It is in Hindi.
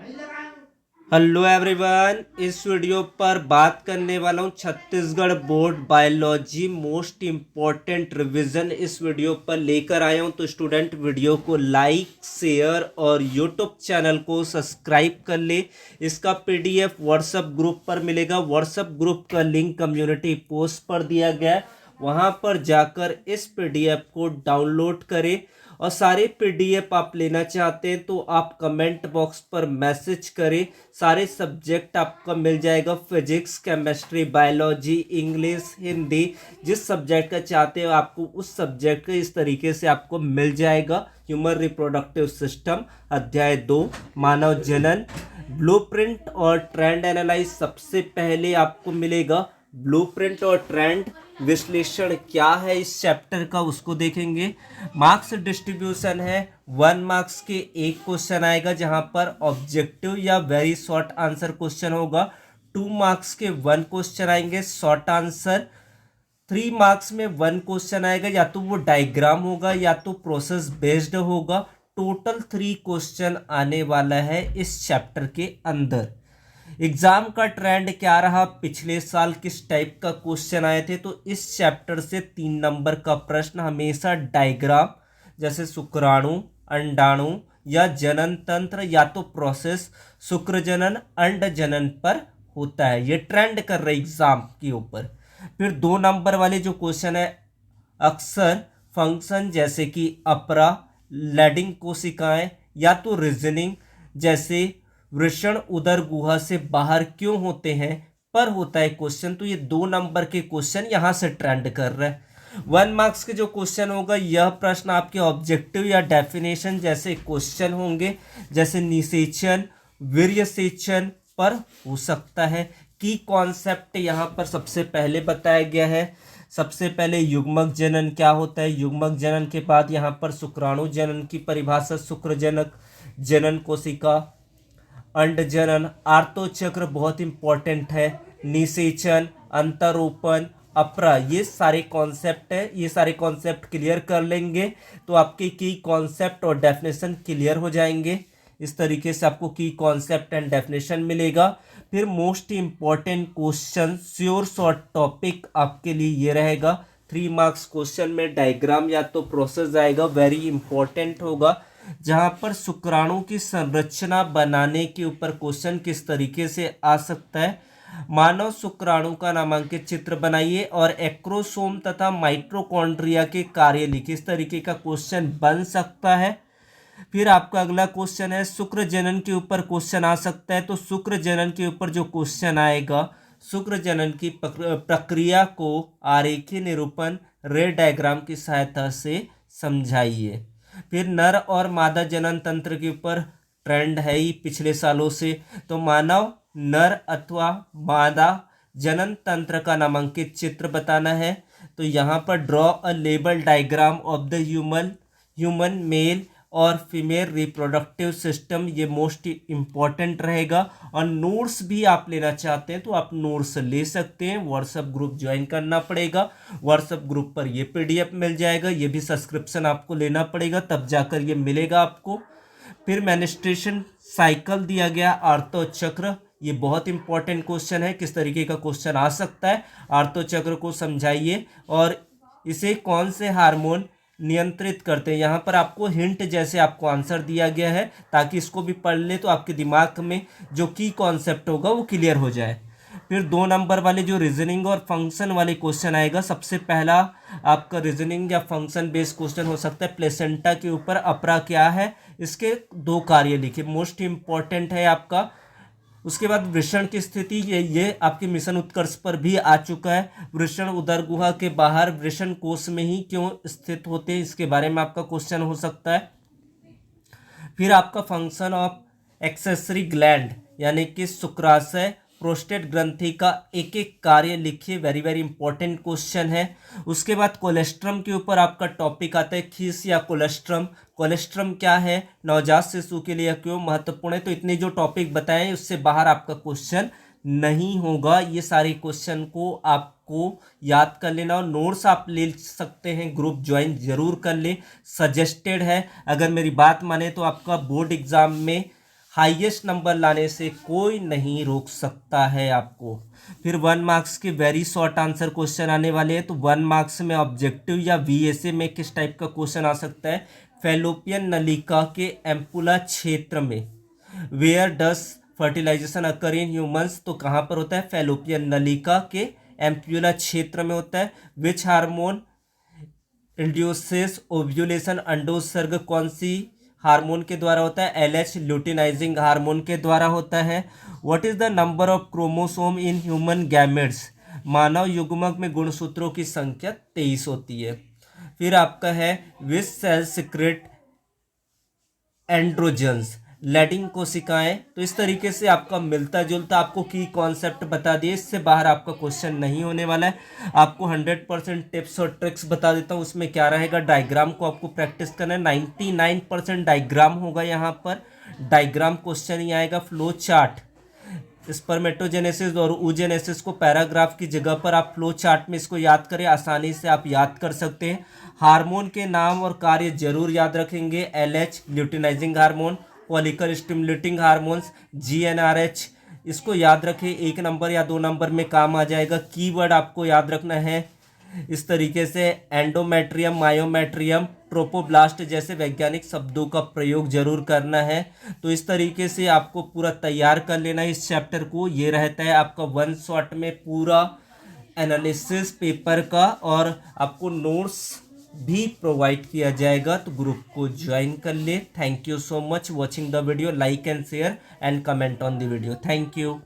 हेलो एवरीवन, इस वीडियो पर बात करने वाला हूँ Chhattisgarh board biology most important revision. इस वीडियो पर लेकर आया हूँ, तो स्टूडेंट वीडियो को लाइक शेयर और यूट्यूब चैनल को सब्सक्राइब कर ले। इसका पीडीएफ व्हाट्सएप ग्रुप पर मिलेगा। व्हाट्सएप ग्रुप का लिंक कम्युनिटी पोस्ट पर दिया गया है, वहाँ पर जाकर इस पीडीएफ को डाउनलोड करें। और सारे पीडीएफ आप लेना चाहते हैं तो आप कमेंट बॉक्स पर मैसेज करें। सारे सब्जेक्ट आपका मिल जाएगा, physics, chemistry, biology, English, Hindi. जिस सब्जेक्ट का चाहते हो आपको उस सब्जेक्ट का इस तरीके से आपको मिल जाएगा। ह्यूमन रिप्रोडक्टिव सिस्टम अध्याय 2 मानव जनन, ब्लूप्रिंट और ट्रेंड एनालाइज सबसे पहले आपको मिलेगा। ब्लूप्रिंट और ट्रेंड विश्लेषण क्या है इस चैप्टर का उसको देखेंगे। मार्क्स डिस्ट्रीब्यूशन है, 1 मार्क्स के एक क्वेश्चन आएगा जहां पर ऑब्जेक्टिव या वेरी शॉर्ट आंसर क्वेश्चन होगा। 2 मार्क्स के 1 क्वेश्चन आएंगे शॉर्ट आंसर। 3 मार्क्स में 1 क्वेश्चन आएगा, या तो वो डायग्राम होगा या तो प्रोसेस बेस्ड होगा। टोटल 3 क्वेश्चन आने वाला है इस चैप्टर के अंदर। एग्जाम का ट्रेंड क्या रहा, पिछले साल किस टाइप का क्वेश्चन आए थे, तो इस चैप्टर से 3 नंबर का प्रश्न हमेशा डायग्राम जैसे शुक्राणु, अंडाणु या जनन तंत्र या तो प्रोसेस शुक्र जनन, अंड जनन पर होता है। ये ट्रेंड कर रहे एग्जाम के ऊपर। फिर 2 नंबर वाले जो क्वेश्चन है, अक्सर फंक्शन जैसे कि अपरा, लैडिंग कोशिकाएं या तो रीजनिंग जैसे वृषण उदर गुहा से बाहर क्यों होते हैं पर होता है क्वेश्चन। तो ये 2 नंबर के क्वेश्चन यहां से ट्रेंड कर रहे हैं। 1 मार्क्स के जो क्वेश्चन होगा, यह प्रश्न आपके ऑब्जेक्टिव या डेफिनेशन जैसे क्वेश्चन होंगे, जैसे निषेचन, वीर्यसेचन पर हो सकता है। की कॉन्सेप्ट यहां पर सबसे पहले बताया गया है। सबसे पहले युग्मक जनन क्या होता है, युग्मक जनन के बाद यहाँ पर शुक्राणु जनन की परिभाषा, शुक्रजनक जनन कोशिका, अंड जनन, आर्तो चक्र बहुत इंपॉर्टेंट है, निषेचन, अंतरोपण, अपरा, ये सारे कॉन्सेप्ट है। ये सारे कॉन्सेप्ट क्लियर कर लेंगे तो आपके की कॉन्सेप्ट और डेफिनेशन क्लियर हो जाएंगे। इस तरीके से आपको की कॉन्सेप्ट एंड डेफिनेशन मिलेगा। फिर most important question sure short topic आपके लिए ये रहेगा। 3 मार्क्स क्वेश्चन में डायग्राम या तो प्रोसेस आएगा, वेरी इंपॉर्टेंट होगा, जहां पर शुक्राणु की संरचना बनाने के ऊपर क्वेश्चन किस तरीके से आ सकता है। मानव शुक्राणु का नामांकित चित्र बनाइए और एक्रोसोम तथा माइटोकॉन्ड्रिया के कार्य लिखिए। इस तरीके का क्वेश्चन बन सकता है। फिर आपका अगला क्वेश्चन है, शुक्र जनन के ऊपर क्वेश्चन आ सकता है। तो शुक्र जनन के ऊपर जो क्वेश्चन आएगा, शुक्र जनन की प्रक्रिया को आरेखीय निरूपण रे डायग्राम की सहायता से समझाइए। फिर नर और मादा जनन तंत्र के ऊपर ट्रेंड है ही पिछले सालों से, तो मानव नर अथवा मादा जनन तंत्र का नामांकित चित्र बताना है। तो यहाँ पर draw a label diagram of the human male और फीमेल रिप्रोडक्टिव सिस्टम, ये मोस्ट इम्पॉर्टेंट रहेगा। और नोट्स भी आप लेना चाहते हैं तो आप नोट्स ले सकते हैं, व्हाट्सएप ग्रुप ज्वाइन करना पड़ेगा। व्हाट्सएप ग्रुप पर ये पीडीएफ मिल जाएगा, ये भी सब्सक्रिप्शन आपको लेना पड़ेगा तब जाकर ये मिलेगा आपको। फिर मेनिस्ट्रेशन साइकिल दिया गया, आर्तो चक्र, ये बहुत इंपॉर्टेंट क्वेश्चन है, किस तरीके का क्वेश्चन आ सकता है, आर्तो चक्र को समझाइए और इसे कौन से हार्मोन नियंत्रित करते हैं। यहाँ पर आपको हिंट जैसे आपको आंसर दिया गया है, ताकि इसको भी पढ़ ले तो आपके दिमाग में जो की कॉन्सेप्ट होगा वो क्लियर हो जाए। फिर 2 नंबर वाले जो रीजनिंग और फंक्शन वाले क्वेश्चन आएगा, सबसे पहला आपका रीजनिंग या फंक्शन बेस्ड क्वेश्चन हो सकता है। प्लेसेंटा के ऊपर अपरा क्या है, इसके 2 कार्य लिखे, मोस्ट इंपॉर्टेंट है आपका। उसके बाद वृषण की स्थिति, ये आपके मिशन उत्कर्ष पर भी आ चुका है। वृषण उदर गुहा के बाहर वृषण कोश में ही क्यों स्थित होते हैं, इसके बारे में आपका क्वेश्चन हो सकता है। फिर आपका फंक्शन ऑफ एक्सेसरी ग्लैंड यानी कि शुक्राशय, प्रोस्टेट ग्रंथि का एक एक कार्य लिखिए, वेरी वेरी इंपॉर्टेंट क्वेश्चन है। उसके बाद कोलेस्ट्रम के ऊपर आपका टॉपिक आता है, खीस या कोलेस्ट्रम। कोलेस्ट्रम क्या है, नवजात शिशु के लिए क्यों महत्वपूर्ण है। तो इतने जो टॉपिक बताए उससे बाहर आपका क्वेश्चन नहीं होगा। ये सारे क्वेश्चन को आपको याद कर लेना और नोट्स आप ले सकते हैं, ग्रुप ज्वाइन जरूर कर ले, सजेस्टेड है। अगर मेरी बात माने तो आपका बोर्ड एग्जाम में हाईएस्ट नंबर लाने से कोई नहीं रोक सकता है आपको। फिर 1 मार्क्स के वेरी शॉर्ट आंसर क्वेश्चन आने वाले हैं। तो 1 मार्क्स में ऑब्जेक्टिव या वीएसए में किस टाइप का क्वेश्चन आ सकता है? फैलोपियन नलिका के एम्पुला क्षेत्र में where does fertilization occur in humans, तो कहाँ पर होता है? फैलोपियन नलिका के एम्पुला क्षेत्र में होता है। विच हार्मोन इंड्यूसेस ओव्यूलेशन, अंडोत्सर्ग कौन सी हार्मोन के द्वारा होता है? एलएच ल्यूटिनाइजिंग हार्मोन के द्वारा होता है। What is the number of chromosome in human gametes, मानव युग्मक में गुणसूत्रों की संख्या 23 होती है। फिर आपका है विच सेल सिक्रेट एंड्रोजन्स, लैडिंग कोशिकाएं। तो इस तरीके से आपका मिलता जुलता आपको की कॉन्सेप्ट बता दिए, इससे बाहर आपका क्वेश्चन नहीं होने वाला है। आपको 100% टिप्स और ट्रिक्स बता देता हूँ। उसमें क्या रहेगा? डायग्राम को आपको प्रैक्टिस करना है। 99% डायग्राम होगा यहाँ पर। डायग्राम क्वेश्चन ही आएगा। फ्लो चार्ट, स्पर्मेटोजेनेसिस और oogenesis को पैराग्राफ की जगह पर आप फ्लो चार्ट में इसको याद करें, आसानी से आप याद कर सकते हैं। हार्मोन के नाम और कार्य जरूर याद रखेंगे। LH luteinizing hormone, follicle stimulating hormones, GnRH, इसको याद रखें। 1 नंबर या 2 नंबर में काम आ जाएगा। कीवर्ड आपको याद रखना है इस तरीके से, एंडोमेट्रियम, मायोमेट्रियम, ट्रोपोब्लास्ट जैसे वैज्ञानिक शब्दों का प्रयोग जरूर करना है। तो इस तरीके से आपको पूरा तैयार कर लेना है इस चैप्टर को। ये रहता है आपका 1 शॉट में पूरा एनालिसिस पेपर का, और आपको नोट्स भी प्रोवाइड किया जाएगा। तो ग्रुप को ज्वाइन कर ले। Thank you so much watching the video. Like and share and comment on the video. Thank you.